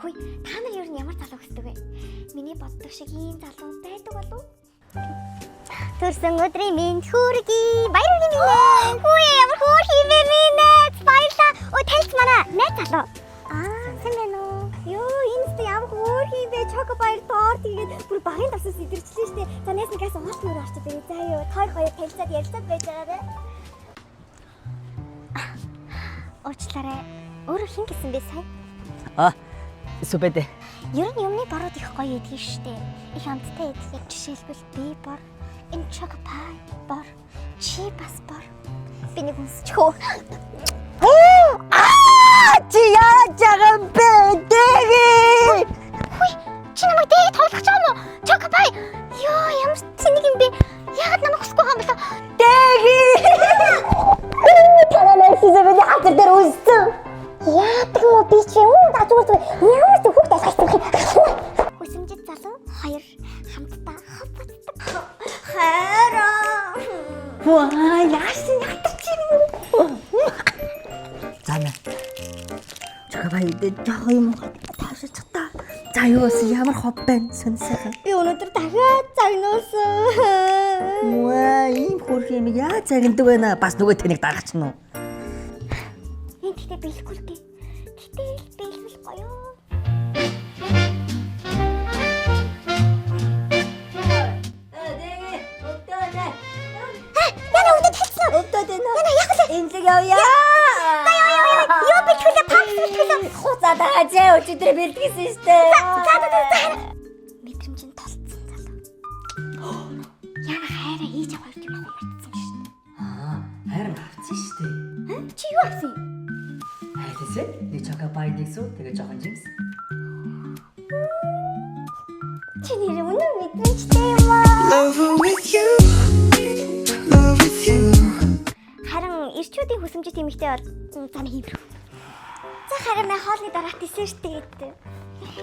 Хөөе, та нар ер нь ямар залуу хүсдэг вэ? Миний боддог шиг ийм залуу байдаг болов уу? Төрсөн өдрийн минь хүргэе. Баяр хүргэе минь. Хөөе, ямар хөөрхий юм бэ минь. Баярлаа. Өө таньч манай найз залуу. Сайн байна уу? Йоо, энэ ч ямар хөөрхий юм бэ? Чоко баяр торт игээд бүр багын давсаас идэрчлээ штэ. За найснаас уулт мөр орчод ирээ. За ёо, тойр хоёр танилцаад ярилцаад байж байгаарэ. Уучлаарай. Өөрөө хин гэсэн бэ сая? Сүбэдэ. Ер нь юмны бороод их гоё идэх штэ. Их амттай идэх. Жишээлбэл би бор, энэ чоко пай бор, чи бас бор. Би нэг үнсчихөө. Чи яаж байгаа юм бэ? Дэги! Хүй, чи намайг дээг тоглох гэж байгаа юм уу? Чоко пай. Йоо, ямар тэнэг юм бэ? Яагаад намайг хүсэхгүй байгаа юм бэ? Дэги! Танаа сүбэдэ хатар дээр үссэн. Яадаг юм би чи юу дажгүй ямар ч хүүхд асгасан юм. Хүсэмжит залуу хоёр хамтдаа хавцдаг. Хайраа. Ваа, яасан ятарч юм. Зана. Чакавайд жоо юм таашиж та. За юус ямар хоб байна сүнсэх. Би өнөөдөр дахиад загнуулсан. Маа, ийм хөрх юм яа загнадаг байна. Бас нөгөө тэнийг даргач нь уу? Энэ тэгтээ биелэхгүй л дээ. Тэгтээ биелвэл гоё. Дэги, өтөөдөө. Яна өдөрт хэлсэн. Өтөөдөө. Яна яг л. Энлэг явъя. Юу би төлөө памп хэлсэн. Хуцаа даажээ өчигдөр бэлтгэсэн штэ. Мэдрэмжийн толцсон залуу. Яна хайраа хийж авах юм уу мэдсэн шүү дээ. Харин авчихсан штэ. Чи юу авсан юм? Хайрцээ. Нэг чоко пай нэгсүү тэгээ жоохон жимс. Чи нэр үнэн мэдрэмжтэй юм аа. Love with you. Love with you. Харин ирчүүдийн хүсэмжит эмэгтэй бол зам хийвэр. За харин мэ хоолны дараа тийсэн штэ гэдэг.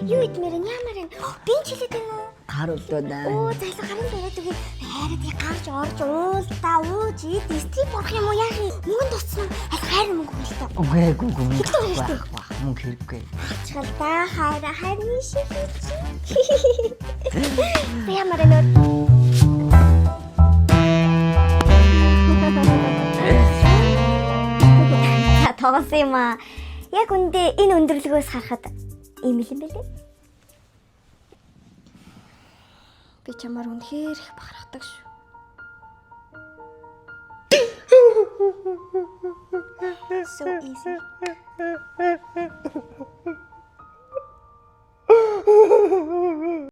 Юу идмээр нь ямар юм? Би ч хэлээд байна уу? Гар өдөөдөө. Оо зайлах гарын дөрөд үгүй. Хайраад яг гарч орж уулдаа ууж ид стрип болох юм уу яах юм? Мөнгө туссан. Хайр мөнгө хөлтэй. Үгүй. Хэрэгтэй. Мөнгө хэрэггүй. Ачгал та хайр шиг хийчих. Би ямар нөө тоглосон юм аа. Яг үндэ энэ өндөрлөгөөс харахад ийм л юм бэлээ. Би чамаар үнэхээр их бахархдаг шүү. So easy.